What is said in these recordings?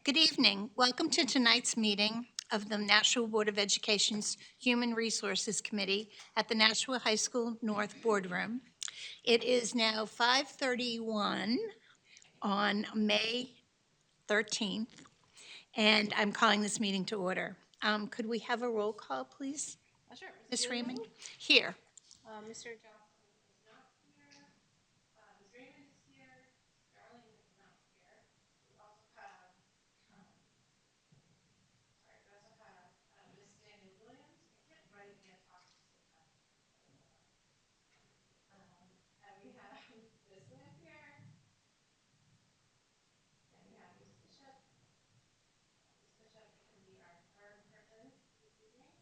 Good evening. Welcome to tonight's meeting of the Nashua Board of Education's Human Resources Committee at the Nashua High School North Boardroom. It is now 5:31 on May 13th, and I'm calling this meeting to order. Could we have a roll call, please? Sure. Ms. Raymond? Here. Mr. Johnson is not here. Ms. Raymond is here. Darling is not here. We also have, sorry, we also have Ms. Daniel Williams. I can't write and talk at the same time. And we have Ms. Smith here. And we have Ms. Bishop. Ms. Bishop can be our third person this evening.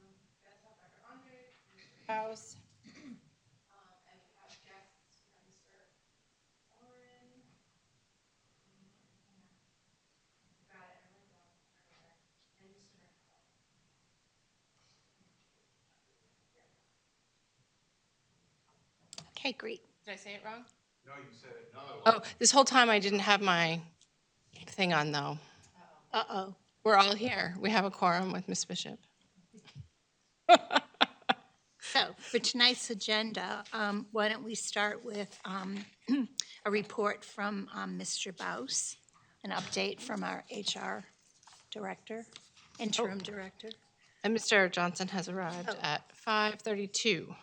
We also have Dr. Andre, Mr. House. And we have guests. We have Mr. Oren. Got it. I wrote down everywhere. And Mr. McCall. Okay, great. Did I say it wrong? No, you said it. No. Oh, this whole time I didn't have my thing on though. Uh-oh. We're all here. We have a quorum with Miss Bishop. So for tonight's agenda, why don't we start with a report from Mr. Baus, an update from our HR director, interim director. And Mr. Johnson has arrived at 5:32.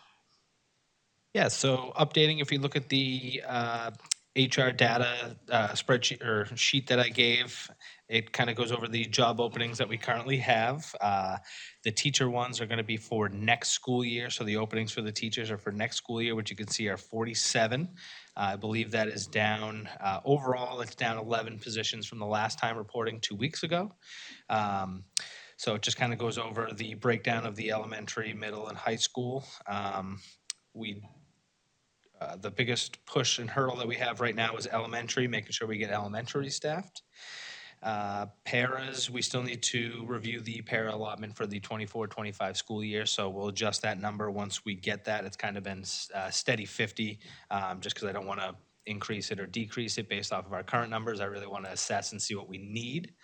Yeah, so updating, if you look at the HR data spreadsheet or sheet that I gave, it kind of goes over the job openings that we currently have. The teacher ones are going to be for next school year. So the openings for the teachers are for next school year, which you can see are 47. I believe that is down, overall, it's down 11 positions from the last time reporting 2 weeks ago. So it just kind of goes over the breakdown of the elementary, middle, and high school. The biggest push and hurdle that we have right now is elementary, making sure we get elementary staffed. Paras, we still need to review the para allotment for the 24-25 school year, so we'll adjust that number once we get that. It's kind of been steady 50, just because I don't want to increase it or decrease it based off of our current numbers. I really want to assess and see what we need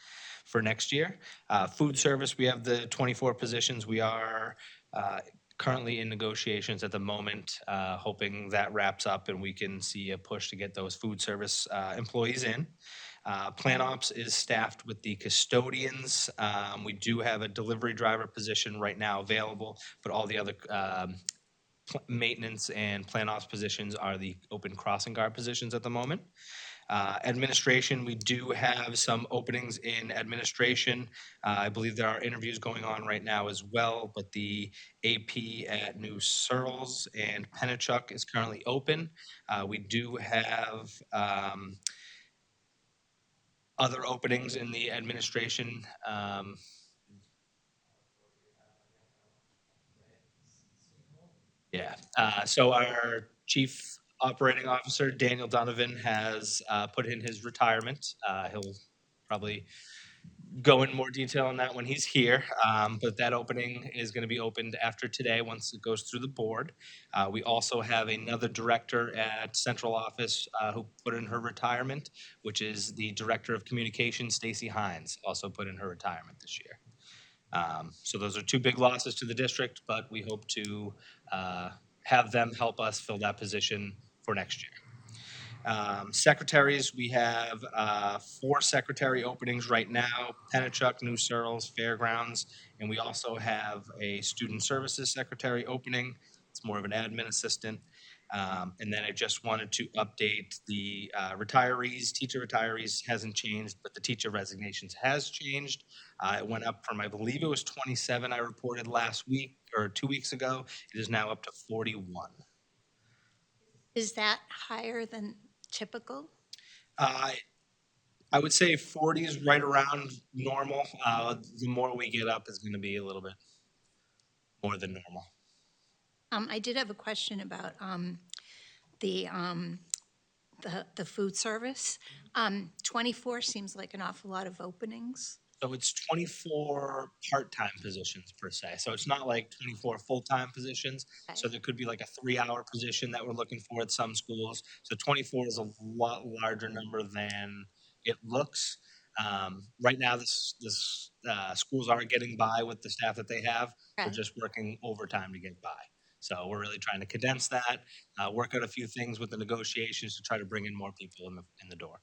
for next year. Food service, we have the 24 positions. We are currently in negotiations at the moment, hoping that wraps up and we can see a push to get those food service employees in. Plan Ops is staffed with the custodians. We do have a delivery driver position right now available, but all the other maintenance and Plan Ops positions are the open crossing guard positions at the moment. Administration, we do have some openings in administration. I believe there are interviews going on right now as well, but the AP at New Searles and Pennachuck is currently open. We do have other openings in the administration. So our chief operating officer, Daniel Donovan, has put in his retirement. He'll probably go in more detail on that when he's here, but that opening is going to be opened after today once it goes through the board. We also have another director at central office who put in her retirement, which is the director of communications, Stacy Hines, also put in her retirement this year. So those are two big losses to the district, but we hope to have them help us fill that position for next year. Secretaries, we have 4 secretary openings right now: Pennachuck, New Searles, Fairgrounds, and we also have a student services secretary opening. It's more of an admin assistant. And then I just wanted to update the retirees. Teacher retirees hasn't changed, but the teacher resignations has changed. It went up from, I believe it was 27 I reported last week or 2 weeks ago. It is now up to 41. Is that higher than typical? I would say 40 is right around normal. The more we get up is going to be a little bit more than normal. I did have a question about the the food service. 24 seems like an awful lot of openings. So it's 24 part-time positions per se. So it's not like 24 full-time positions. So there could be like a 3-hour position that we're looking for at some schools. So 24 is a lot larger number than it looks. Right now, schools are getting by with the staff that they have. They're Okay. just working overtime to get by. So we're really trying to condense that, work out a few things with the negotiations to try to bring in more people in the door.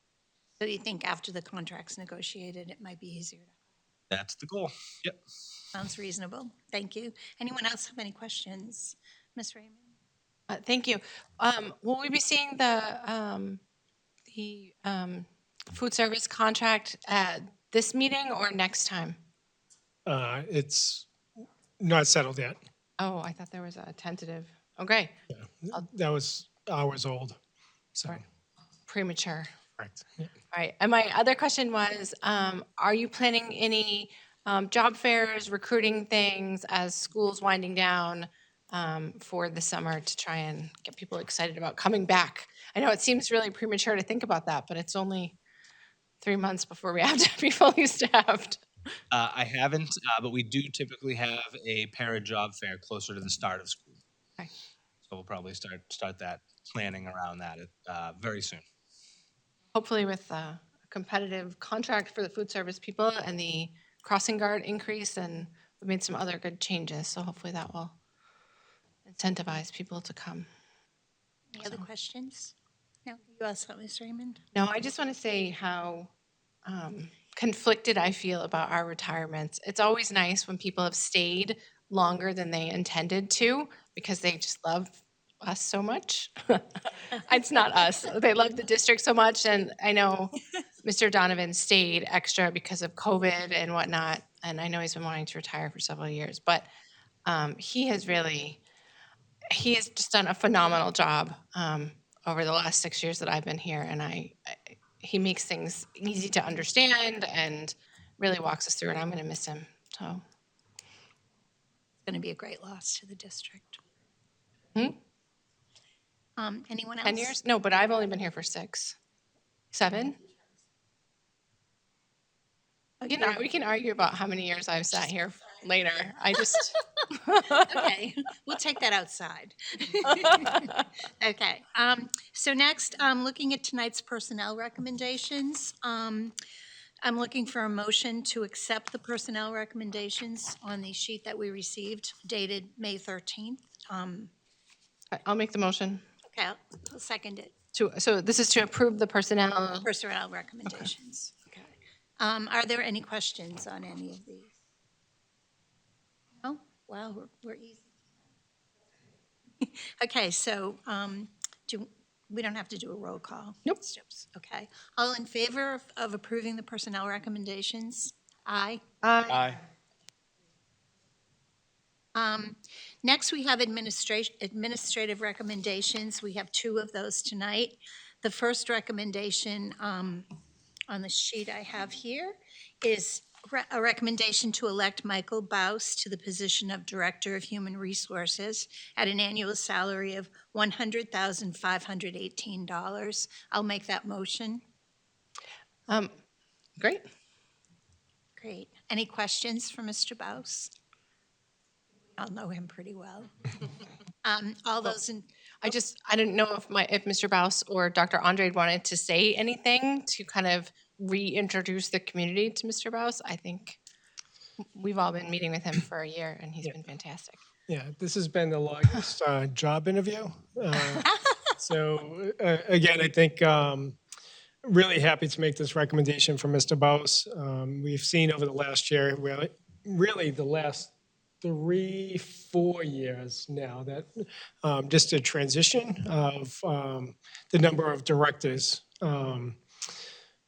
So you think after the contract's negotiated, it might be easier to That's the goal. Yep. Sounds reasonable. Thank you. Anyone else have any questions? Ms. Raymond? Thank you. Will we be seeing the food service contract at this meeting or next time? It's not settled yet. Oh, I thought there was a tentative. Okay, That was hours old. So, Right. Premature. correct. Yeah. All right. And my other question was, are you planning any job fairs, recruiting things as school's winding down for the summer to try and get people excited about coming back? I know it seems really premature to think about that, but it's only 3 months before we have to be fully staffed. I haven't, but we do typically have a para job fair closer to the start of school. Okay. So we'll probably start that planning around that very soon. Hopefully with a competitive contract for the food service people and the crossing guard increase, and we made some other good changes, so hopefully that will incentivize people to come. Any other questions? No, you also, Ms. Raymond? No, I just want to say how conflicted I feel about our retirements. It's always nice when people have stayed longer than they intended to because they just love us so much. It's not us. They love the district so much. And I know Mr. Donovan stayed extra because of COVID and whatnot. And I know he's been wanting to retire for several years, but he has just done a phenomenal job over the last 6 years that I've been here. And he makes things easy to understand and really walks us through, and I'm going to miss him. So, It's going to be a great loss to the district. Hmm? Anyone else? 10 years? No, but I've only been here for 6, 7. We can argue about how many years I've sat here later. I just. Okay, we'll take that outside. Okay, so next, looking at tonight's personnel recommendations, I'm looking for a motion to accept the personnel recommendations on the sheet that we received dated May 13th. I'll make the motion. Okay, I'll second it. So this is to approve the personnel. Personnel recommendations. Okay. Are there any questions on any of these? No? Well, we're easy. Okay, so we don't have to do a roll call? Nope. Okay. All in favor of approving the personnel recommendations? Aye. Aye. Next, we have administrative recommendations. We have 2 of those tonight. The first recommendation on the sheet I have here is a recommendation to elect Michael Baus to the position of Director of Human Resources at an annual salary of $100,518. I'll make that motion. Great. Great. Any questions for Mr. Baus? I'll know him pretty well. All those in, I didn't know if Mr. Baus or Dr. Andre wanted to say anything to kind of reintroduce the community to Mr. Baus. I think we've all been meeting with him for a year, and he's been fantastic. Yeah, this has been the longest job interview. So again, I think really happy to make this recommendation for Mr. Baus. We've seen over the last year, really the last 3-4 years now that just a transition of the number of directors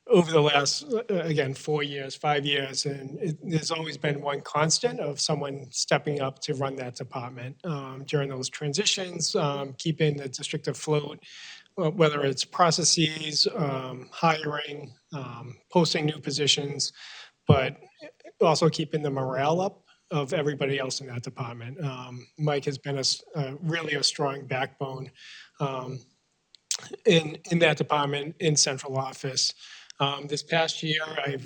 over the last, again, 4 years, 5 years, and there's always been one constant of someone stepping up to run that department during those transitions, keeping the district afloat, whether it's processes, hiring, posting new positions, but also keeping the morale up of everybody else in that department. Mike has been really a strong backbone in that department in central office. This past year, a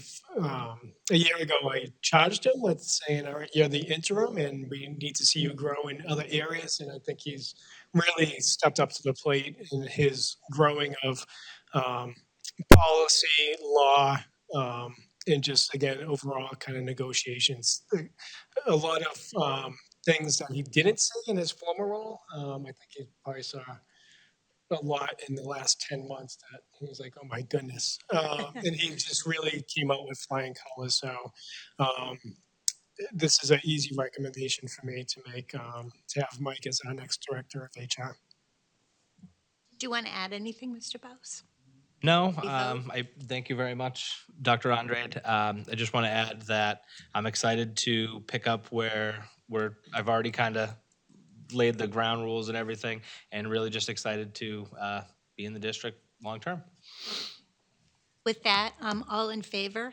year ago, I charged him with saying, all right, you're the interim and we need to see you grow in other areas. And I think he's really stepped up to the plate in his growing of policy, law, and just again overall kind of negotiations. A lot of things that he didn't say in his former role. I think he probably saw a lot in the last 10 months that he was like, oh my goodness. And he just really came out with flying colors. So um, this is an easy recommendation for me to make, to have Mike as our next director of HR. Do you want to add anything, Mr. Bose? No, We vote? I thank you very much, Dr. Andrade. I just want to add that I'm excited to pick up where I've already kind of laid the ground rules and everything, and really just excited to be in the district long term. With that, all in favor?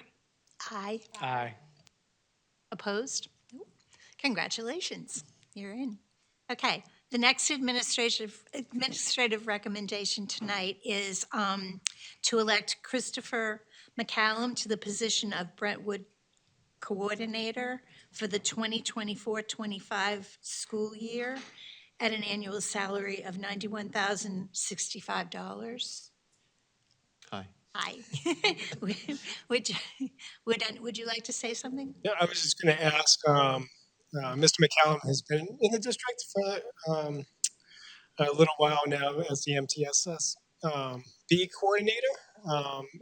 Aye. Aye. Opposed? Nope. Congratulations, you're in. Okay, the next administrative recommendation tonight is to elect Christopher McCallum to the position of Brentwood Coordinator for the 2024-25 school year at an annual salary of $91,065. Hi. Aye. Would you like to say something? Yeah, I was just going to ask, Mr. McCallum has been in the district for a little while now as the MTSS B coordinator.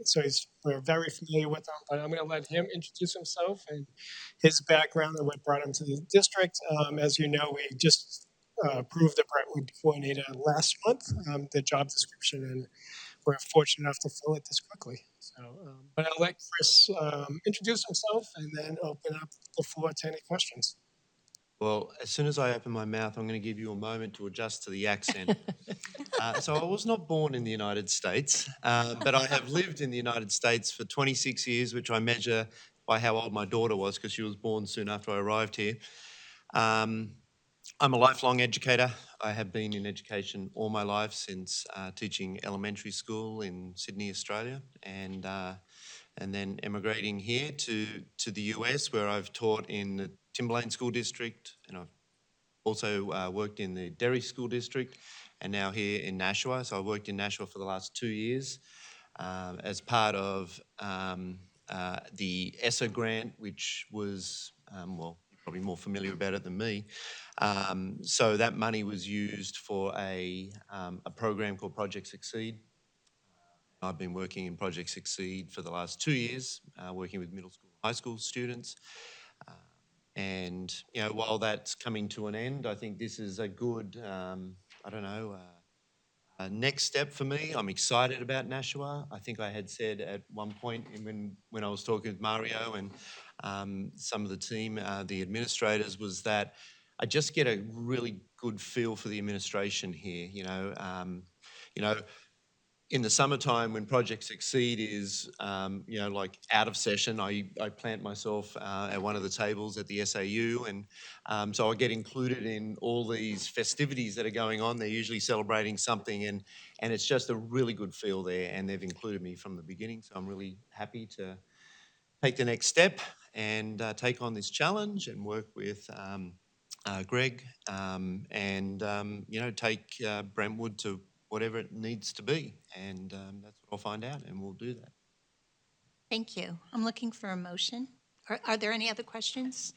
So we're very familiar with him, but I'm going to let him introduce himself and his background and what brought him to the district. As you know, we just approved the Brentwood coordinator last month, the job description, and we're fortunate enough to fill it this quickly. So, but I'll let Chris introduce himself and then open up the floor to any questions. Well, as soon as I open my mouth, I'm going to give you a moment to adjust to the accent. So I was not born in the United States, but I have lived in the United States for 26 years, which I measure by how old my daughter was because she was born soon after I arrived here. I'm a lifelong educator. I have been in education all my life since teaching elementary school in Sydney, Australia, and then emigrating here to the US, where I've taught in the Timberlane School District, and I've also worked in the Derry School District, and now here in Nashua. So I worked in Nashua for the last 2 years as part of the ESSA grant, which was, well, you're probably more familiar about it than me. So that money was used for a program called Project Succeed. I've been working in Project Succeed for the last 2 years, working with middle school, high school students. And, you know, while that's coming to an end, I think this is a good, next step for me. I'm excited about Nashua. I think I had said at one point when I was talking with Mario and some of the team, the administrators, was that I just get a really good feel for the administration here. In the summertime when Project Succeed is, like out of session, I plant myself at one of the tables at the SAU, and so I get included in all these festivities that are going on. They're usually celebrating something, and it's just a really good feel there, and they've included me from the beginning, so I'm really happy to take the next step and take on this challenge and work with Greg and take Brentwood to whatever it needs to be. And that's what I'll find out, and we'll do that. Thank you. I'm looking for a motion. Are there any other questions?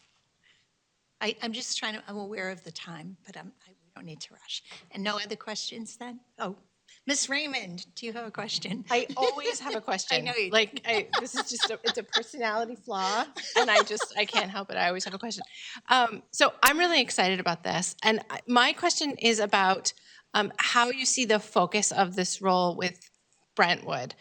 I'm just trying to, I'm aware of the time, but we don't need to rush. And no other questions then? Oh, Miss Raymond, do you have a question? I always have a question. I know you do. This is just it's a personality flaw, and I can't help it. I always have a question. So I'm really excited about this, and my question is about how you see the focus of this role with Brentwood,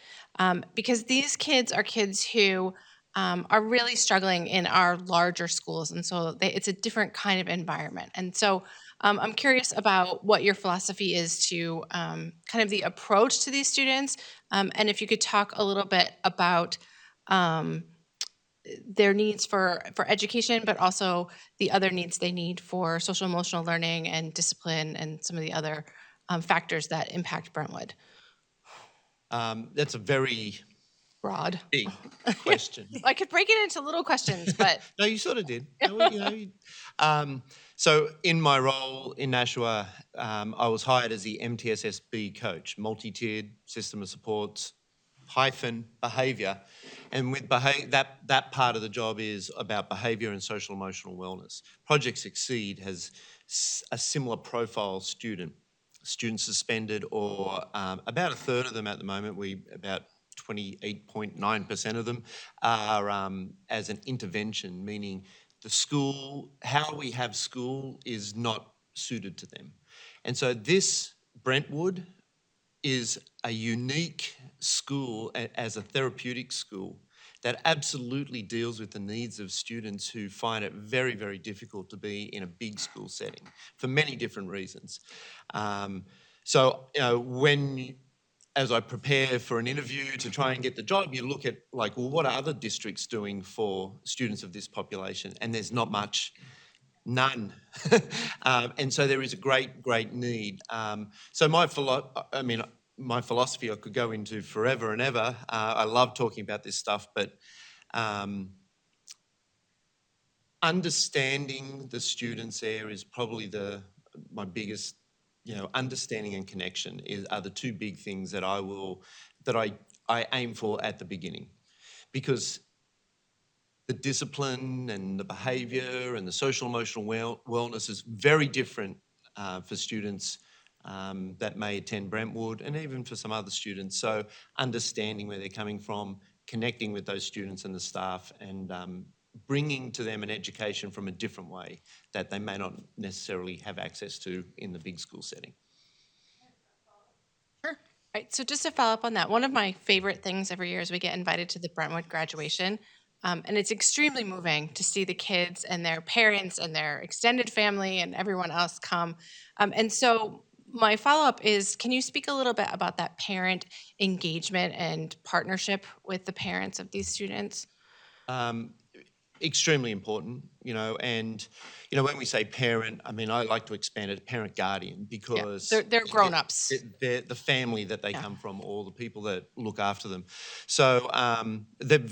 because these kids are kids who are really struggling in our larger schools, and so it's a different kind of environment. And so I'm curious about what your philosophy is to kind of the approach to these students, and if you could talk a little bit about their needs for education, but also the other needs they need for social emotional learning and discipline and some of the other factors that impact Brentwood. That's a very Broad. big question. I could break it into little questions, but No, you sort of did. So in my role in Nashua, I was hired as the MTSSB coach, multi-tiered system of supports, behaviour. And with that part of the job is about behaviour and social emotional wellness. Project Succeed has a similar profile student suspended, or about a third of them at the moment. About 28.9% of them are as an intervention, meaning the school, how we have school is not suited to them. And so this Brentwood is a unique school as a therapeutic school that absolutely deals with the needs of students who find it very, very difficult to be in a big school setting for many different reasons. So, as I prepare for an interview to try and get the job, you look at like, well, what are other districts doing for students of this population? And there's not much. None. And so there is a great need. So my philosophy I could go into forever and ever. I love talking about this stuff, but understanding the students there is probably my biggest, understanding and connection are the two big things that I aim for at the beginning, because the discipline and the behaviour and the social emotional wellness is very different for students that may attend Brentwood, and even for some other students. So understanding where they're coming from, connecting with those students and the staff, and bringing to them an education from a different way that they may not necessarily have access to in the big school setting. Right, so just to follow up on that, one of my favorite things every year is we get invited to the Brentwood graduation. And it's extremely moving to see the kids and their parents and their extended family and everyone else come. And so my follow-up is, can you speak a little bit about that parent engagement and partnership with the parents of these students? Extremely important, and when we say parent, I mean, I like to expand it to parent guardian, because they're grown-ups. They're the family that they come from, or the people that look after them. So they're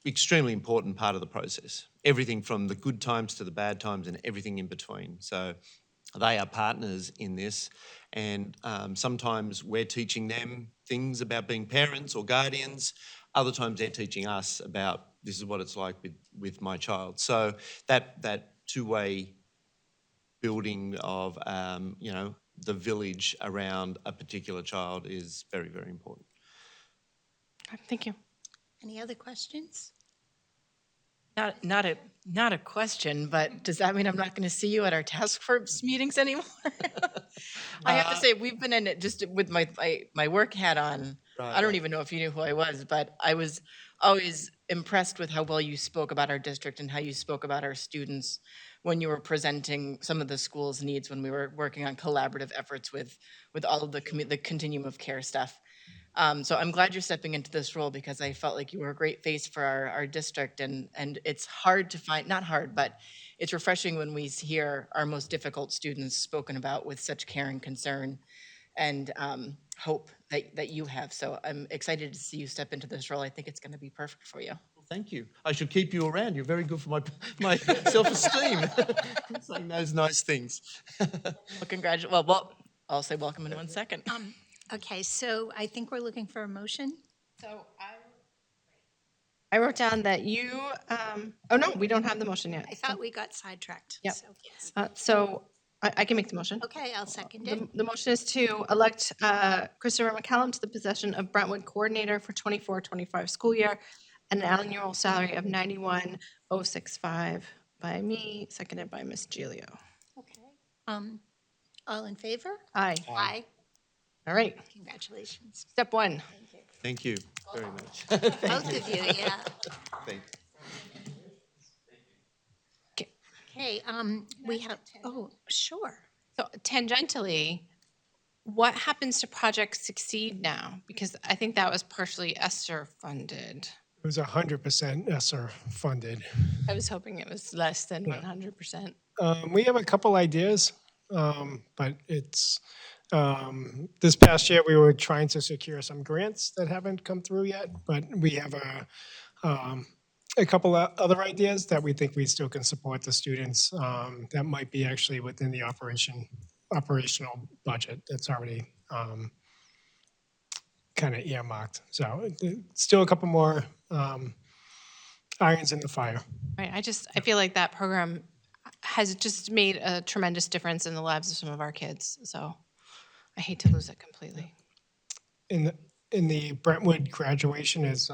extremely important part of the process. Everything from the good times to the bad times and everything in between. So they are partners in this, and sometimes we're teaching them things about being parents or guardians. Other times they're teaching us about, this is what it's like with my child. So that two-way building of the village around a particular child is very, very important. Thank you. Any other questions? Not a question, but does that mean I'm not going to see you at our task force meetings anymore? I have to say, we've been in it just with my work hat on. Right, I don't right. even know if you knew who I was, but I was always impressed with how well you spoke about our district and how you spoke about our students when you were presenting some of the school's needs when we were working on collaborative efforts with all of the continuum of care stuff. So I'm glad you're stepping into this role, because I felt like you were a great face for our district, and it's hard to find, not hard, but it's refreshing when we hear our most difficult students spoken about with such care and concern and hope that you have. So I'm excited to see you step into this role. I think it's going to be perfect for you. Well, thank you. I should keep you around. You're very good for my self-esteem. Saying those nice things. Well, I'll say welcome in 1 second. Okay, so I think we're looking for a motion. So I wrote down that you, oh no, we don't have the motion yet. I thought we got sidetracked. Yep. So, yes. So I can make the motion. Okay, I'll second it. The motion is to elect Christopher McCallum to the position of Brentwood Coordinator for 24-25 school year at an annual salary of $91,065 by me, seconded by Ms. Gilio. Okay. All in favor? Aye. Aye. All right. Congratulations. Step one. Thank you very much. Both of you, yeah. Thank you. Okay, we have, oh, sure. So tangentially, what happens to Project Succeed now? Because I think that was partially ESSER funded. It was 100% ESSER funded. I was hoping it was less than 100%. We have a couple ideas, but it's, this past year, we were trying to secure some grants that haven't come through yet, but we have a couple of other ideas that we think we still can support the students, that might be actually within the operational budget that's already kind of earmarked. So still a couple more irons in the fire. Right. I feel like that program has just made a tremendous difference in the lives of some of our kids. So I hate to lose it completely. In the Brentwood graduation is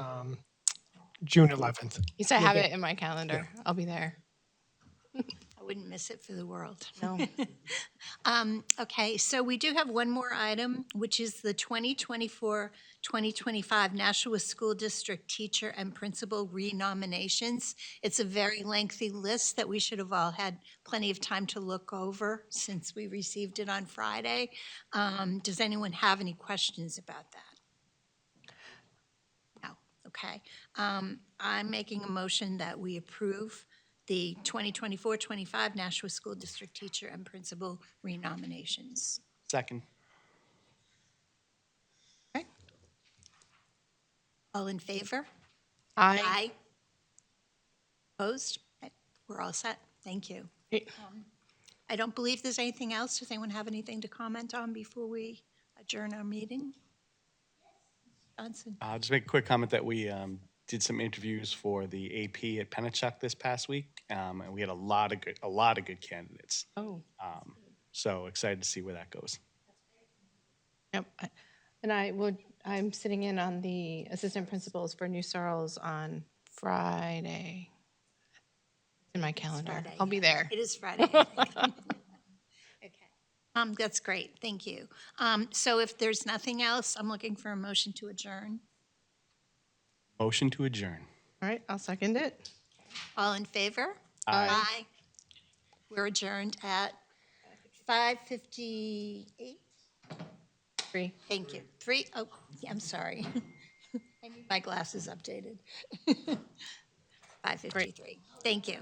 June 11th. Yes, I have it in my calendar. I'll be there. I wouldn't miss it for the world. No. Okay, so we do have one more item, which is the 2024-2025 Nashua School District Teacher and Principal renominations. It's a very lengthy list that we should have all had plenty of time to look over since we received it on Friday. Does anyone have any questions about that? No, okay. I'm making a motion that we approve the 2024-25 Nashua School District Teacher and Principal renominations. Second. Okay. All in favor? I Opposed? Okay, we're all set. Thank you. Eh. I don't believe there's anything else. Does anyone have anything to comment on before we adjourn our meeting? Johnson? I'll just make a quick comment that we did some interviews for the AP at Pennachuck this past week, and we had a lot of good candidates. Oh. So excited to see where that goes. Yep. And I'm sitting in on the assistant principals for New Searles on Friday. It's in my calendar. Friday. I'll be there. It is Friday. Okay. That's great. Thank you. So if there's nothing else, I'm looking for a motion to adjourn. Motion to adjourn. All right, I'll second it. All in favor? Aye. We're adjourned at 5:58. 3. Thank you. 3, oh, yeah, I'm sorry. I need my glasses updated. 5:53. Thank you.